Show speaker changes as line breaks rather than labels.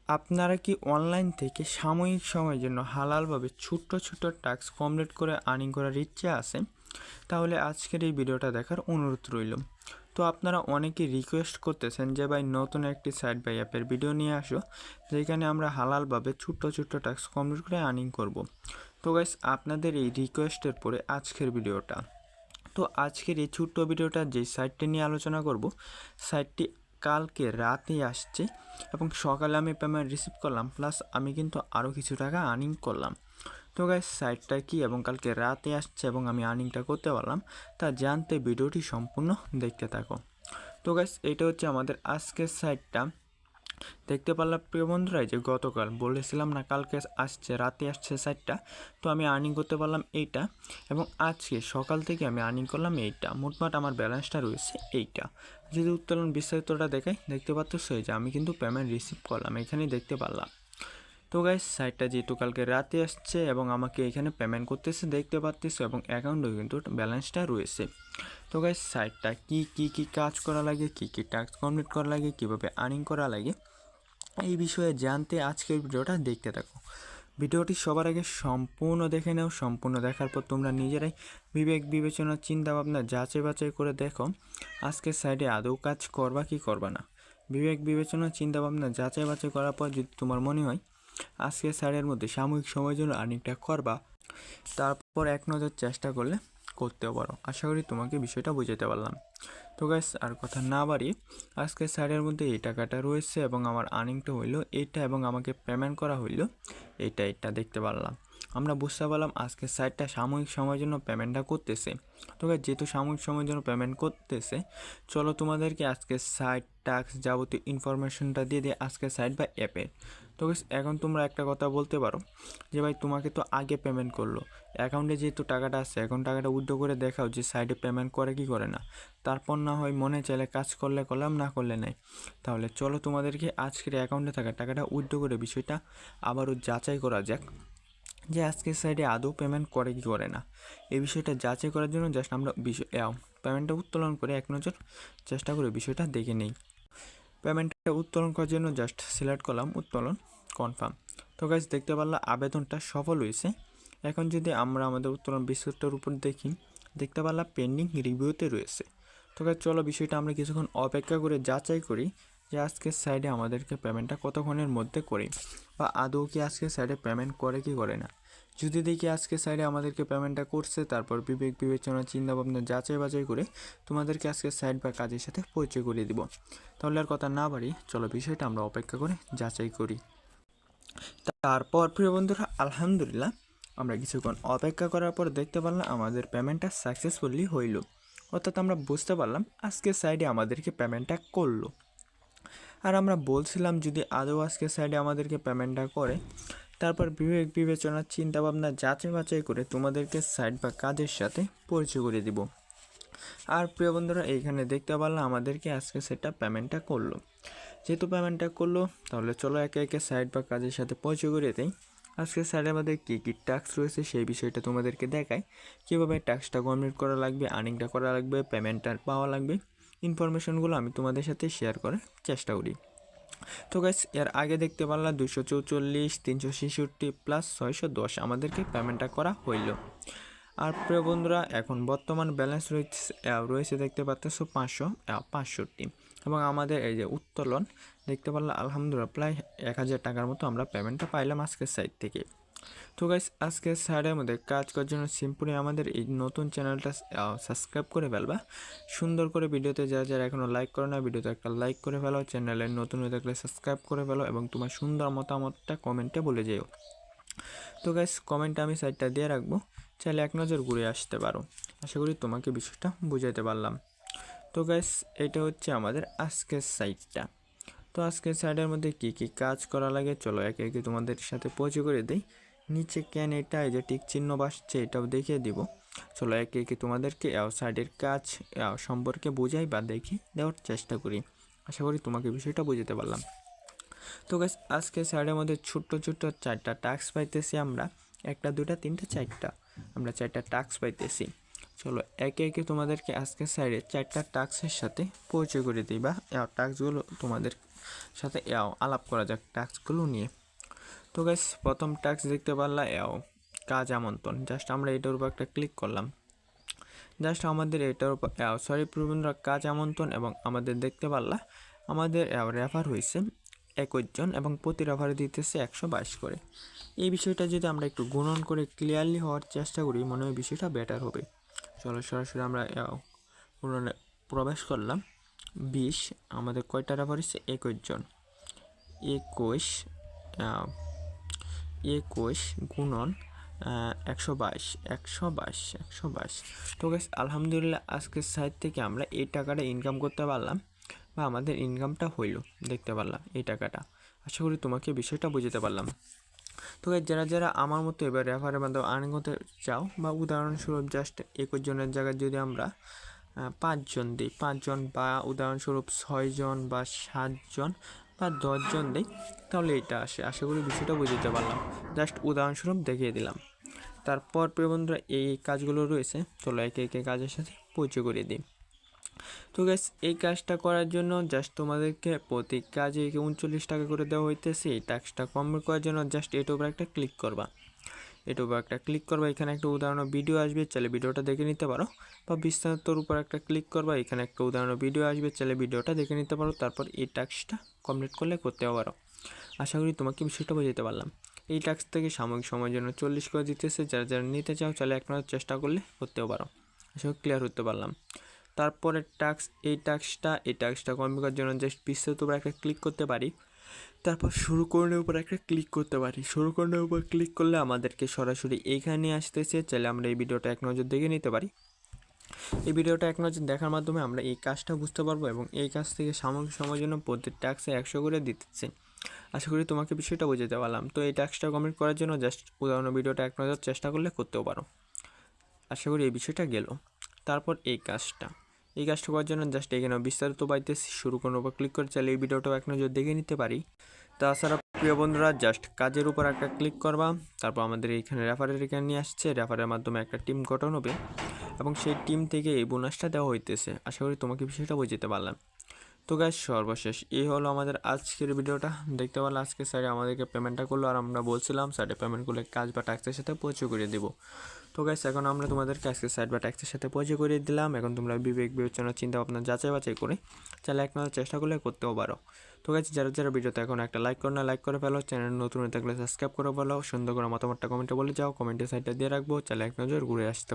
আপনারা কি অনলাইন থেকে সাময়িক সময়ের জন্য হালালভাবে ছোট্ট ছোট্ট টাস্ক কমপ্লিট করে আর্নিং করার ইচ্ছে আছে? তাহলে আজকের এই ভিডিওটা দেখার অনুরোধ রইল। তো আপনারা অনেকেই রিকোয়েস্ট করতেছেন যে ভাই নতুন একটি সাইট বা অ্যাপের ভিডিও নিয়ে আসো, যেখানে আমরা হালালভাবে ছোট্ট ছোট্ট টাস্ক কমপ্লিট করে আর্নিং করব। তো গাইস, আপনাদের এই রিকোয়েস্টের পরে আজকের ভিডিওটা। তো আজকের এই ছোট্ট ভিডিওটা যেই সাইটটি নিয়ে আলোচনা করব, সাইটটি কালকে রাতে আসছে এবং সকালে আমি পেমেন্ট রিসিভ করলাম, প্লাস আমি কিন্তু আরও কিছু টাকা আর্নিং করলাম। তো গাইস, সাইটটা কি এবং কালকে রাতে আসছে এবং আমি আর্নিংটা করতে পারলাম, তা জানতে ভিডিওটি সম্পূর্ণ দেখতে থাকো। তো গাইস, এটা হচ্ছে আমাদের আজকের সাইটটা। দেখতে পারলাম প্রিয় বন্ধুরা, যে গতকাল বলেছিলাম না কালকে আসছে, রাতে আসছে সাইটটা। তো আমি আর্নিং করতে পারলাম এইটা, এবং আজকে সকাল থেকে আমি আর্নিং করলাম এইটা। মোটমাট আমার ব্যালেন্সটা রয়েছে এইটা। যদি উত্তোলন বিস্তারিতটা দেখাই, দেখতে পাচ্ছ যে আমি কিন্তু পেমেন্ট রিসিভ করলাম, এখানেই দেখতে পারলাম। তো গাইস, সাইটটা যেহেতু কালকে রাতে আসছে এবং আমাকে এখানে পেমেন্ট করতেছে দেখতে পাচ্ছ, এবং অ্যাকাউন্টে কিন্তু ব্যালেন্সটা রয়েছে। তো গাইস, সাইটটা কি কাজ করা লাগে, কি টাস্ক কমপ্লিট করা লাগে, কিভাবে আর্নিং করা লাগে, এই বিষয়ে জানতে আজকের ভিডিওটা দেখতে থাকো। ভিডিওটি সবার আগে সম্পূর্ণ দেখে নাও। সম্পূর্ণ দেখার পর তোমরা নিজেরাই বিবেক বিবেচনা চিন্তা ভাবনা যাচাই বাছাই করে দেখো আজকের সাইডে আদৌ কাজ করবা কি করবা না। বিবেক বিবেচনা চিন্তা ভাবনা যাচাই বাছাই করার পর যদি তোমার মনে হয় আজকের সাইডের মধ্যে সাময়িক সময়ের জন্য আর্নিংটা করবা, তারপর এক নজর চেষ্টা করলে করতেও পারো। আশা করি তোমাকে বিষয়টা বুঝাতে পারলাম। তো গাইস, আর কথা না বাড়িয়ে আজকে সাইডের মধ্যে এই টাকাটা রয়েছে এবং আমার আর্নিংটা হইলো এইটা, এবং আমাকে পেমেন্ট করা হইলো এইটা দেখতে পারলাম। আমরা বুঝতে পারলাম আজকে সাইটটা সাময়িক সময়ের জন্য পেমেন্টটা করতেছে। তো গাইস, যেহেতু সাময়িক সময়ের জন্য পেমেন্ট করতেছে, চলো তোমাদেরকে আজকে সাইট টাস্ক যাবতীয় ইনফরমেশনটা দিয়ে দিই আজকে সাইট বা অ্যাপের। তো গাইস, এখন তোমরা একটা কথা বলতে পারো যে ভাই তোমাকে তো আগে পেমেন্ট করলো, অ্যাকাউন্টে যেহেতু টাকাটা আছে এখন টাকাটা উইথড্র করে দেখাও যে সাইডে পেমেন্ট করে কি করে না। তারপর না হয় মনে চাইলে কাজ করলে করলাম, না করলে নেই। তাহলে চলো তোমাদেরকে আজকের অ্যাকাউন্টে থাকা টাকাটা উইথড্র করে বিষয়টা আবারও যাচাই করা যাক যে আজকের সাইডে আদৌ পেমেন্ট করে কি করে না। এই বিষয়টা যাচাই করার জন্য জাস্ট আমরা পেমেন্টটা উত্তোলন করে এক নজর চেষ্টা করে বিষয়টা দেখে নেই। পেমেন্টটা উত্তোলন করার জন্য জাস্ট সিলেক্ট করলাম উত্তোলন কনফার্ম। তো গাইস, দেখতে পারলাম আবেদনটা সফল হয়েছে। এখন যদি আমরা আমাদের উত্তোলন বিস্তারিতর উপর দেখি, দেখতে পারলাম পেন্ডিং রিভিউতে রয়েছে। তো গাইস, চলো বিষয়টা আমরা কিছুক্ষণ অপেক্ষা করে যাচাই করি যে আজকের সাইডে আমাদেরকে পেমেন্টটা কতক্ষণের মধ্যে করি, বা আদৌ কি আজকের সাইডে পেমেন্ট করে কি করে না। যদি দেখি আজকে সাইডে আমাদেরকে পেমেন্টটা করছে, তারপর বিবেক বিবেচনা চিন্তা ভাবনা যাচাই বাছাই করে তোমাদেরকে আজকে সাইট বা কাজের সাথে পরিচয় করিয়ে দিব। তাহলে আর কথা না বাড়ি, চলো বিষয়টা আমরা অপেক্ষা করে যাচাই করি। তারপর প্রিয় বন্ধুরা, আলহামদুলিল্লাহ আমরা কিছুক্ষণ অপেক্ষা করার পর দেখতে পারলাম আমাদের পেমেন্টটা সাকসেসফুলি হইল। অর্থাৎ আমরা বুঝতে পারলাম আজকের সাইডে আমাদেরকে পেমেন্টটা করলো। আর আমরা বলছিলাম যদি আদৌ আজকের সাইডে আমাদেরকে পেমেন্টটা করে, তারপর বিবেক বিবেচনা চিন্তা ভাবনা যাচাই বাছাই করে তোমাদেরকে সাইট বা কাজের সাথে পরিচয় করে দিব। আর প্রিয় বন্ধুরা, এইখানে দেখতে পারলাম আমাদেরকে আজকে সেটা পেমেন্টটা করলো। যেহেতু পেমেন্টটা করলো, তাহলে চলো একে একে সাইট বা কাজের সাথে পরিচয় করে দিই। আজকে সাইডের মধ্যে কী টাস্ক রয়েছে সেই বিষয়টা তোমাদেরকে দেখায়, কীভাবে টাস্কটা কমপ্লিট করা লাগবে, আর্নিংটা করা লাগবে, পেমেন্টটা পাওয়া লাগবে। ইনফরমেশনগুলো আমি তোমাদের সাথে শেয়ার করার চেষ্টা করি। তো গাইস, এর আগে দেখতে পারলাম 244, 366 প্লাস 610 আমাদেরকে পেমেন্টটা করা হইল। আর প্রিয় বন্ধুরা, এখন বর্তমান ব্যালেন্স রয়েছে দেখতে পাচ্ছ 565, এবং আমাদের এই যে উত্তোলন দেখতে পারলাম আলহামদুলিল্লাহ প্রায় 1000 টাকার মতো আমরা পেমেন্টটা পাইলাম আজকের সাইট থেকে। তো গাইস, আজকের সাইডের মধ্যে কাজ করার জন্য সিম্পলি আমাদের এই নতুন চ্যানেলটা সাবস্ক্রাইব করে ফেলবা। সুন্দর করে ভিডিওতে যারা এখনও লাইক করো না, ভিডিওতে একটা লাইক করে ফেলো, চ্যানেলে নতুন হয়ে থাকলে সাবস্ক্রাইব করে ফেলো, এবং তোমার সুন্দর মতামতটা কমেন্টে বলে যেও। তো গাইস, কমেন্টে আমি সাইটটা দিয়ে রাখবো, চাইলে এক নজর ঘুরে আসতে পারো। আশা করি তোমাকে বিষয়টা বুঝাইতে পারলাম। তো গাইস, এটা হচ্ছে আমাদের আজকের সাইটটা। তো আজকের সাইডের মধ্যে কি কাজ করা লাগে চলো একে একে তোমাদের সাথে পরিচয় করে দিই। নিচে ক্যান এটা এই যে টিক চিহ্ন বাসছে, এটাও দেখিয়ে দিব। চলো একে একে তোমাদেরকে সাইডের কাজ সম্পর্কে বোঝাই বা দেখি দেওয়ার চেষ্টা করি। আশা করি তোমাকে বিষয়টা বুঝতে পারলাম। তো গাইস, আজকে সাইডের মধ্যে ছোট্ট ছোট্ট 4টা টাস্ক পাইতেছি আমরা, 1টা 2টা 3টা 4টা, আমরা 4টা টাস্ক পাইতেছি। চলো একে একে তোমাদেরকে আজকে সাইডে 4টা টাস্কের সাথে পরিচয় করে দিই, বা টাস্কগুলো তোমাদের সাথে আলাপ করা যাক টাস্কগুলো নিয়ে। তো গাইস প্রথম টাস্ক দেখতে পারলা কাজ আমন্ত্রণ। জাস্ট আমরা এটার উপর একটা ক্লিক করলাম। জাস্ট আমাদের এটার উপর বন্ধুরা কাজ আমন্ত্রণ এবং আমাদের দেখতে পারলা আমাদের রেফার হয়েছে 21 জন এবং প্রতি রেফারে দিতেছে 122 করে। এই বিষয়টা যদি আমরা একটু গুণন করে ক্লিয়ারলি হওয়ার চেষ্টা করি মনে হয় বিষয়টা বেটার হবে। চলো সরাসরি আমরা গুণনে প্রবেশ করলাম। 20 আমাদের কয়টা রেফার হয়েছে 21 জন। 21 গুণন 122। তো গাইস আলহামদুলিল্লাহ আজকের সাইট থেকে আমরা এই টাকাটা ইনকাম করতে পারলাম বা আমাদের ইনকামটা হইল দেখতে পারলাম এই টাকাটা। আশা করি তোমাকে বিষয়টা বুঝতে পারলাম। তো গাইস যারা আমার মতো এবার রেফারের মাধ্যমে আর্নিং করতে চাও বা উদাহরণস্বরূপ জাস্ট 21 জনের জায়গায় যদি আমরা 5 জন দিই, 5 জন বা উদাহরণস্বরূপ 6 জন বা 7 জন বা 10 জন দিই তাহলে এটা আসে। আশা করি বিষয়টা বুঝতে পারলাম, জাস্ট উদাহরণস্বরূপ দেখিয়ে দিলাম। তারপর প্রিয় বন্ধুরা এই কাজগুলো রয়েছে, চলো একে একে কাজের সাথে পরিচয় করিয়ে দিই। তো গাইস এই কাজটা করার জন্য জাস্ট তোমাদেরকে প্রতি কাজে 39 টাকা করে দেওয়া হইতেছে। এই টাস্কটা কমপ্লিট করার জন্য জাস্ট এটার উপর একটা ক্লিক করবা। এখানে একটা উদাহরণ ভিডিও আসবে, চাইলে ভিডিওটা দেখে নিতে পারো, বা বিস্তারিতর উপর একটা ক্লিক করবা, এখানে একটা উদাহরণ ভিডিও আসবে, চাইলে ভিডিওটা দেখে নিতে পারো। তারপর এই টাস্কটা কমপ্লিট করলে করতে পারো। আশা করি তোমাকে বিষয়টা বুঝতে পারলাম। এই টাস্ক থেকে সাময়িক সময়ের জন্য 40 করে দিতেছে। যারা নিতে চাও চাইলে একমাত্র চেষ্টা করলে করতেও পারো। আশা করি ক্লিয়ার হতে পারলাম। তারপরে এই টাস্কটা কমপ্লিট করার জন্য জাস্ট বিস্তারিত উপর একটা ক্লিক করতে পারি। তারপর শুরু করার উপর একটা ক্লিক করতে পারি। শুরু করার উপর ক্লিক করলে আমাদেরকে সরাসরি এইখানে আসতেছে। চাইলে আমরা এই ভিডিওটা এক নজর দেখে নিতে পারি। এই ভিডিওটা এক নজর দেখার মাধ্যমে আমরা এই কাজটা বুঝতে পারবো এবং এই কাজ থেকে সাময়িক সময়ের জন্য প্রতি টাস্কে 100 করে দিতেছে। আশা করি তোমাকে বিষয়টা বুঝতে পারলাম। তো এই টাস্কটা কমপ্লিট করার জন্য জাস্ট উদাহরণ ভিডিওটা এক নজর চেষ্টা করলে করতেও পারো। আশা করি এই বিষয়টা গেল। তারপর এই কাজটা করার জন্য জাস্ট এখানে বিস্তারিত পাইতেছি। শুরু করার উপর ক্লিক করে চাইলে এই ভিডিওটাও এক নজর দেখে নিতে পারি। তাছাড়া প্রিয় বন্ধুরা জাস্ট কাজের উপর একটা ক্লিক করবা। তারপর আমাদের এইখানে রেফারের এখানে নিয়ে আসছে। রেফারের মাধ্যমে একটা টিম গঠন হবে এবং সেই টিম থেকে এই বোনাসটা দেওয়া হইতেছে। আশা করি তোমাকে বিষয়টা বুঝতে পারলাম। তো গাইস সর্বশেষ এই হলো আমাদের আজকের ভিডিওটা। দেখতে পারলে আজকে স্যারে আমাদেরকে পেমেন্টটা করলো আর আমরা বলছিলাম স্যারে পেমেন্ট করলে কাজ বা ট্যাক্সের সাথে পরিচয় করিয়ে দেবো। তো গাইস এখন আমরা তোমাদেরকে আজকে সাইড বা ট্যাক্সের সাথে পরিচয় করিয়ে দিলাম। এখন তোমরা বিবেক বিবেচনা চিন্তা ভাবনা যাচাই বাছাই করে চাইলে একমাত্র চেষ্টা করলে করতেও পারো। তো গাইস যারা ভিডিওতে এখন একটা লাইক করে ফেলো, চ্যানেল নতুন হয়ে থাকলে সাবস্ক্রাইব করে ফেলো, সুন্দর করে মতামতটা কমেন্টে বলে যাও, কমেন্টের সাইডটা দিয়ে রাখবো, চাইলে এক নজর ঘুরে আসতে